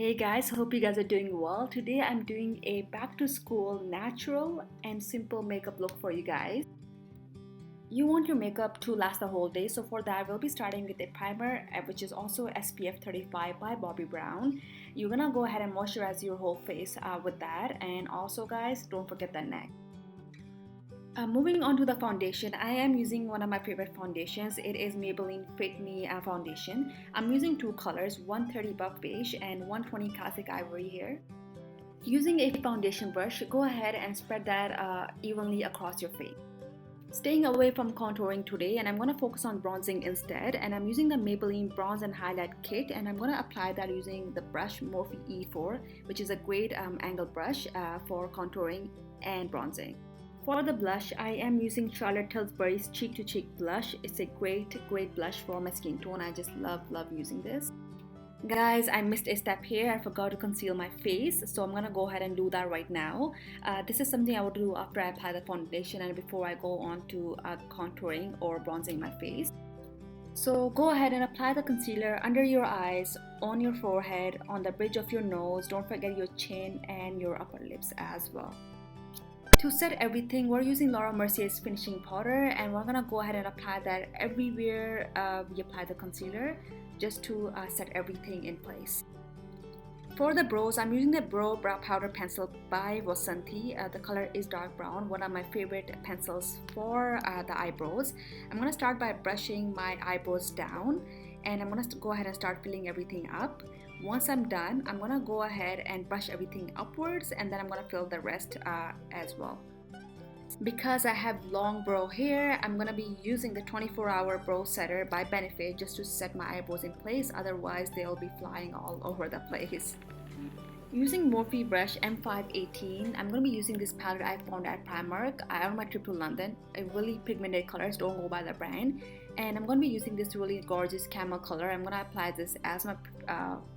Hey guys, hope you guys are doing well. Today I'm doing a back to school natural and simple makeup look for you guys. You want your makeup to last the whole day, so for that we'll be starting with a primer which is also SPF 35 by Bobbi Brown. You're gonna go ahead and moisturize your whole face with that, and also guys, don't forget the neck. Moving on to the foundation, I am using one of my favorite foundations. It is Maybelline Fit Me foundation. I'm using two colors, 130 Buff Beige and 120 Classic Ivory here. Using a foundation brush, go ahead and spread that evenly across your face. Staying away from contouring today, and I'm going to focus on bronzing instead, and I'm using the Maybelline Bronze and Highlight Kit, and I'm going to apply that using the brush Morphe E4, which is a great angle brush for contouring and bronzing. For the blush, I am using Charlotte Tilbury's Cheek to Cheek blush. It's a great blush for my skin tone. I just love using this. Guys, I missed a step here. I forgot to conceal my face, so I'm gonna go ahead and do that right now. This is something I will do after I apply the foundation and before I go on to contouring or bronzing my face. So go ahead and apply the concealer under your eyes, on your forehead, on the bridge of your nose. Don't forget your chin and your upper lips as well. To set everything, we're using Laura Mercier's finishing powder, and we're gonna go ahead and apply that everywhere we apply the concealer, just to set everything in place. For the brows, I'm using the Brow Powder Pencil by Vasanthi. The color is dark brown, one of my favorite pencils for the eyebrows. I'm gonna start by brushing my eyebrows down, and I'm gonna go ahead and start filling everything up. Once I'm done, I'm gonna go ahead and brush everything upwards, and then I'm gonna fill the rest as well. Because I have long brow hair, I'm gonna be using the 24-hour brow setter by Benefit just to set my eyebrows in place, otherwise they'll be flying all over the place. Using Morphe brush M518, I'm going to be using this palette I found at Primark. I on my trip to London. A really pigmented colors, don't go by the brand. And I'm going to be using this really gorgeous camel color. I'm going to apply this as my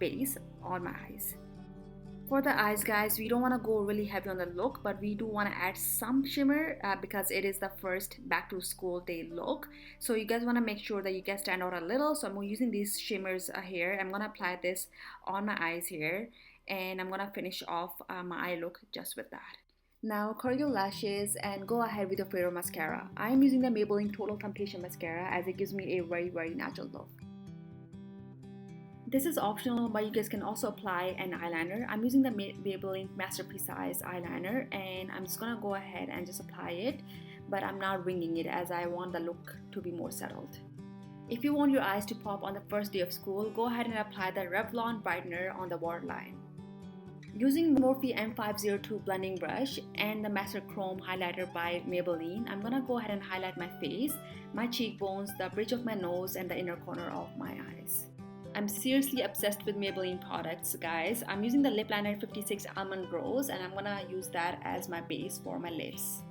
base on my eyes. For the eyes, guys, we don't want to go really heavy on the look, but we do want to add some shimmer because it is the first back to school day look. So you guys want to make sure that you guys stand out a little. So I'm using these shimmers here. I'm going to apply this on my eyes here. And I'm gonna finish off my eye look just with that. Now curl your lashes and go ahead with your favorite mascara. I'm using the Maybelline Total Temptation Mascara as it gives me a very natural look. This is optional, but you guys can also apply an eyeliner. I'm using the Maybelline Masterpiece Size eyeliner, and I'm just gonna go ahead and just apply it, but I'm not winging it as I want the look to be more settled. If you want your eyes to pop on the first day of school, go ahead and apply the Revlon Brightener on the waterline. Using Morphe M502 blending brush and the Master Chrome highlighter by Maybelline, I'm gonna go ahead and highlight my face, my cheekbones, the bridge of my nose, and the inner corner of my eyes. I'm seriously obsessed with Maybelline products, guys. I'm using the Lip Liner 56 Almond Rose, and I'm gonna use that as my base for my lips.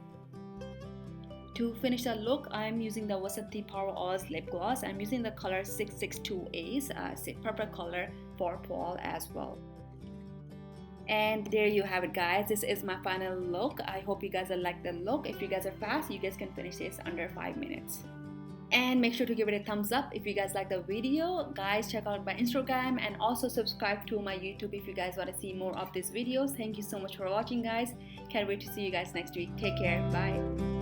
To finish the look, I'm using the Vasanthi Power Oils Lip Gloss. I'm using the color 662 Ace, it's a purple color for fall as well. And there you have it, guys. This is my final look. I hope you guys will like the look. If you guys are fast, you guys can finish this under 5 minutes. And make sure to give it a thumbs up if you guys like the video. Guys, check out my Instagram and also subscribe to my YouTube if you guys want to see more of these videos. Thank you so much for watching, guys. Can't wait to see you guys next week. Take care. Bye.